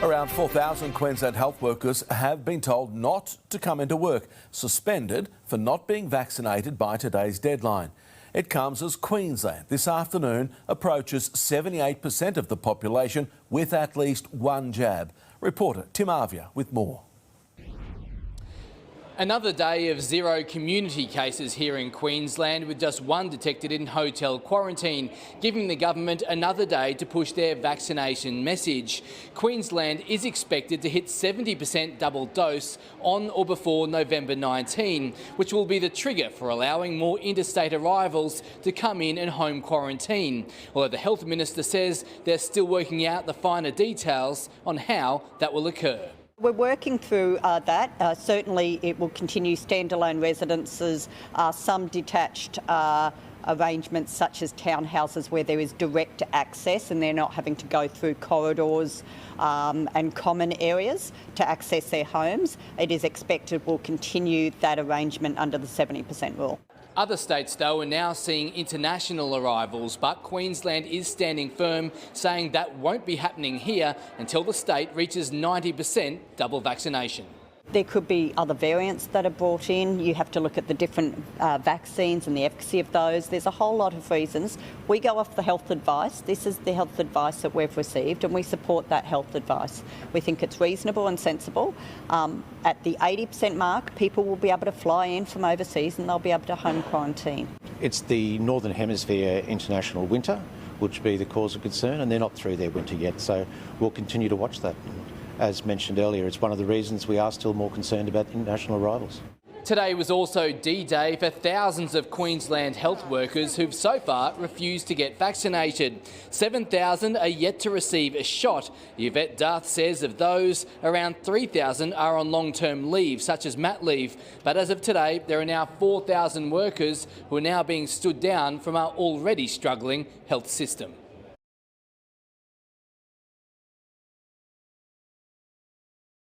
Around 4,000 Queensland Health workers have been told not to come into work, suspended for not being vaccinated by today's deadline. It comes as Queensland this afternoon approaches 78% of the population with at least one jab. Reporter Tim Avia with more. Another day of zero community cases here in Queensland, with just one detected in hotel quarantine, giving the government another day to push their vaccination message. Queensland is expected to hit 70% double dose on or before November 19, which will be the trigger for allowing more interstate arrivals to come in and home quarantine. Although the Health Minister says they're still working out the finer details on how that will occur. We're working through that. Certainly it will continue standalone residences, some detached arrangements such as townhouses where there is direct access and they're not having to go through corridors and common areas to access their homes. It is expected we'll continue that arrangement under the 70% rule. Other states, though, are now seeing international arrivals, but Queensland is standing firm, saying that won't be happening here until the state reaches 90% double vaccination. There could be other variants that are brought in. You have to look at the different vaccines and the efficacy of those. There's a whole lot of reasons. We go off the health advice. This is the health advice that we've received and we support that health advice. We think it's reasonable and sensible. At the 80% mark, people will be able to fly in from overseas and they'll be able to home quarantine. It's the Northern Hemisphere international winter which will be the cause of concern, and they're not through their winter yet, so we'll continue to watch that. As mentioned earlier, it's one of the reasons we are still more concerned about international arrivals. Today was also D-Day for thousands of Queensland health workers who've so far refused to get vaccinated. 7,000 are yet to receive a shot. Yvette Darth says of those, around 3,000 are on long-term leave, such as mat leave. But as of today, there are now 4,000 workers who are now being stood down from our already struggling health system.